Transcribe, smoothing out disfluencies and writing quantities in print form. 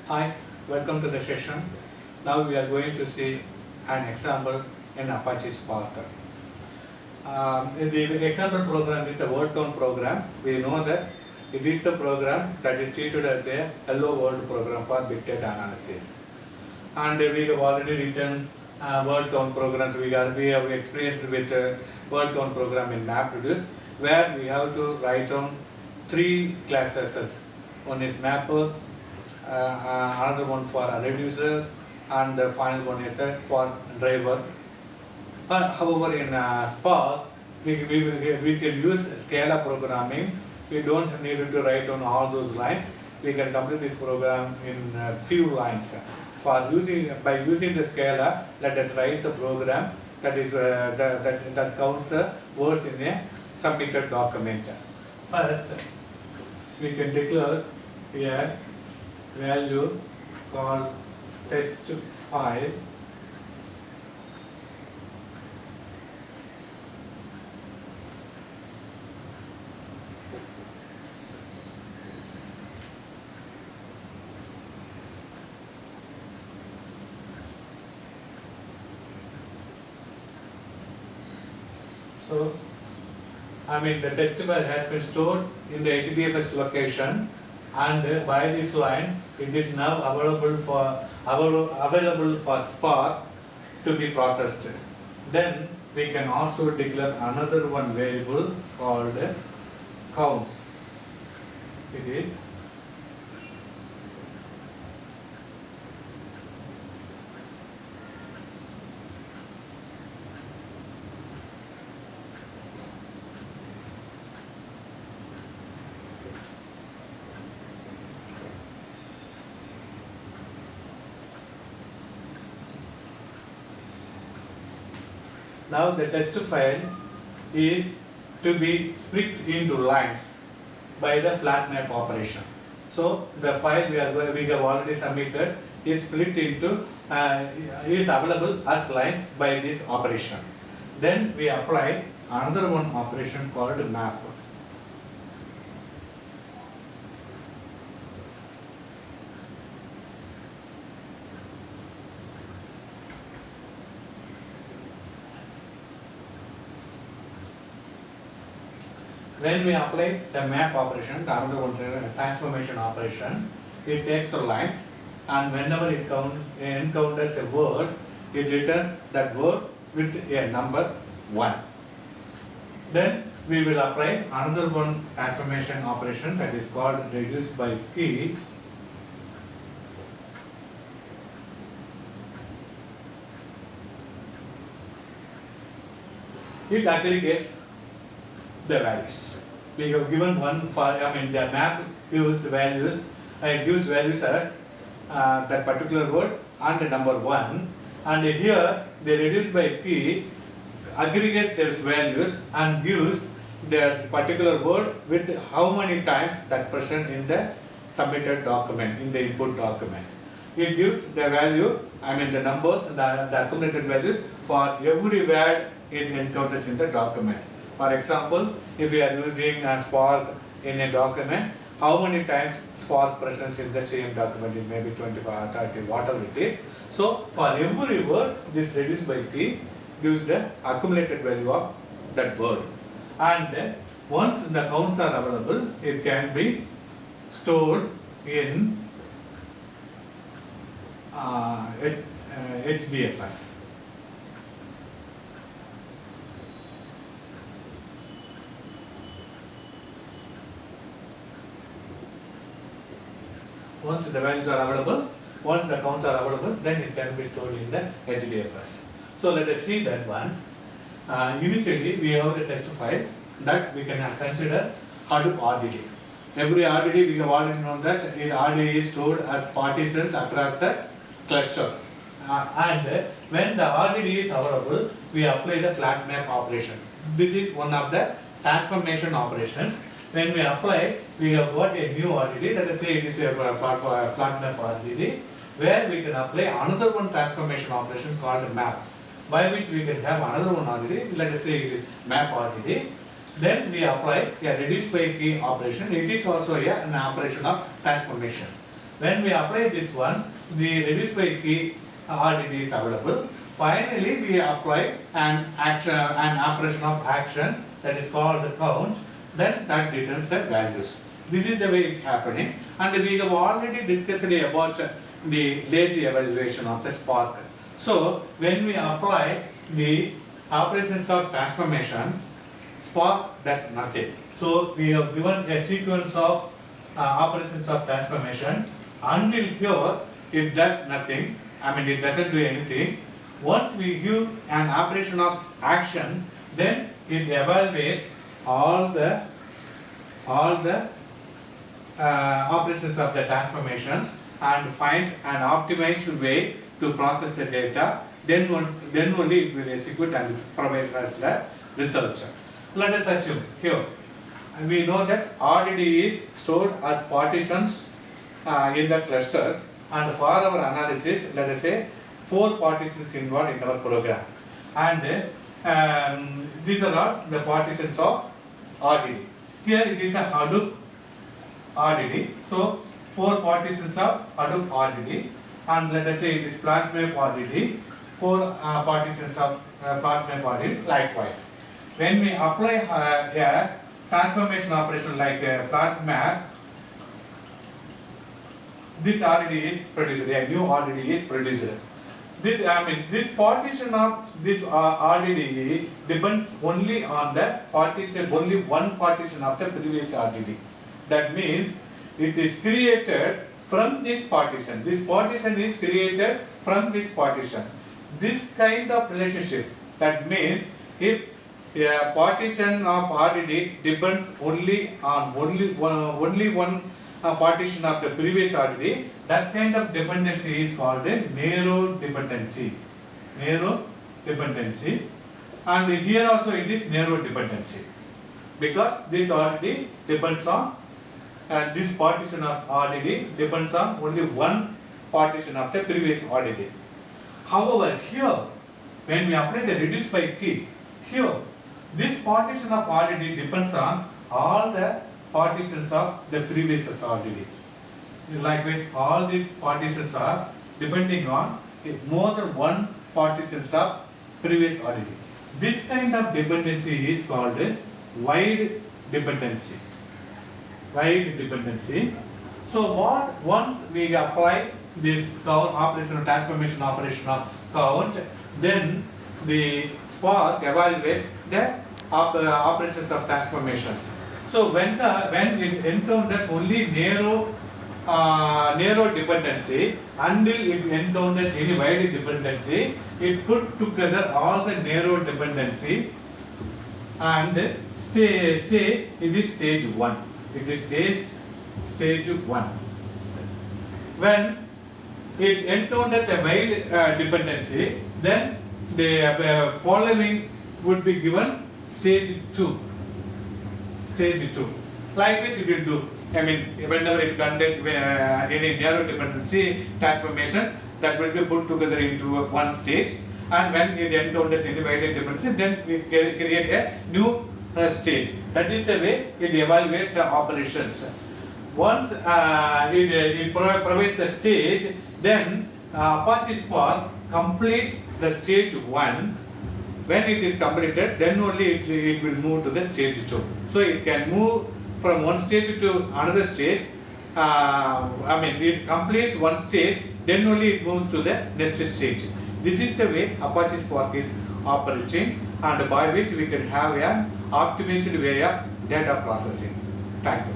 Hi, welcome to the session. Now we are going to see an example in Apache Spark. The example program is a word count program. We know that it is the program that is treated as a hello world program for big data analysis. And we have already written word count programs. We have experienced with word count program in MapReduce, where we have to write down three classes. One is mapper, another one for a reducer, and the final one is for driver. However, in Spark, we can use Scala programming. We don't need to write down all those lines. We can complete this program in few lines. By using the Scala, let us write the program that is that counts the words in a submitted document. First, we can declare here value called text file. So, the text file has been stored in the HDFS location, and by this line, it is now available for Spark to be processed. Then we can also declare another one variable called counts. It is now the text file is to be split into lines by the flat map operation. So the file we have already submitted is split into is available as lines by this operation. Then we apply another one operation called map. When we apply the map operation, the other one is transformation operation, it takes the lines, and whenever it encounters a word, it returns that word with a number 1. Then we will apply another one transformation operation that is called reduce by key. It aggregates the values. We have given one for, the map gives values, it gives values as that particular word and the number 1, and here the reduce by key aggregates those values and gives the particular word with how many times that present in the submitted document, in the input document. It gives the value, the numbers, the accumulated values for every word it encounters in the document. For example, if we are using a Spark in a document, how many times Spark presents in the same document? It may be 25 or 30, whatever it is. So, for every word, this reduce by key gives the accumulated value of that word. And once the counts are available, it can be stored in HDFS. Once the values are available, once the counts are available, then it can be stored in the HDFS. So let us see that one. Initially, we have a test file that we can consider Hadoop RDD. Every RDD, we have already known that RDD is stored as partitions across the cluster. And when the RDD is available, we apply the flat map operation. This is one of the transformation operations. When we apply, we have got a new RDD, let us say it is a flat map RDD, where we can apply another one transformation operation called map, by which we can have another one RDD, let us say it is map RDD. Then we apply a reduce by key operation. It is also an operation of transformation. when we apply this one, the reduce by key RDD is available. Finally, we apply an operation of action that is called the count, then that returns the values. This is the way it's happening, and we have already discussed about the lazy evaluation of the Spark. So, when we apply the operations of transformation, Spark does nothing. So, we have given a sequence of operations of transformation. Until here, it does nothing. It doesn't do anything. Once we give an operation of action, then it evaluates all the operations of the transformations and finds an optimized way to process the data. Then only it will execute and provide us the result. Let us assume here, we know that RDD is stored as partitions in the clusters, and for our analysis, let us say 4 partitions involved in our program, and these are all the partitions of RDD. Here it is the Hadoop RDD. So 4 partitions of Hadoop RDD, and let us say it is plant map RDD, 4 partitions of plant map RDD. Likewise, when we apply a transformation operation like a plant map, this RDD is produced, a new RDD is produced. This partition of this RDD depends only on the partition, only one partition of the previous RDD. That means it is created from this partition. This partition is created from this partition. This kind of relationship, that means if a partition of RDD depends only on only one partition of the previous RDD, that kind of dependency is called a narrow dependency. Narrow dependency, and here also it is narrow dependency, because this RDD depends on this partition of RDD depends on only one partition of the previous RDD. However, here when we apply the reduce by key, here this partition of RDD depends on all the partitions of the previous RDD. Likewise, all these partitions are depending on more than one partitions of previous RDD. This kind of dependency is called a wide dependency. Wide dependency. So once we apply this count operation, transformation operation of count, then the Spark evaluates the operations of transformations. So when it encounters only narrow dependency, until it encounters any wide dependency, it put together all the narrow dependency and say it is stage 1. It is stage 1. When it encounters a wide dependency, then the following would be given stage 2. Stage 2. Likewise, it will do. Whenever it contains any narrow dependency transformations, that will be put together into one stage, and when it encounters any wide dependency, then we create a new stage. That is the way it evaluates the operations. Once it provides the stage, then Apache Spark completes the stage 1. When it is completed, then only it will move to the stage 2. So it can move from one stage to another stage. It completes one stage, then only it moves to the next stage. This is the way Apache Spark is operating, and by which we can have an optimized way of data processing. Thank you.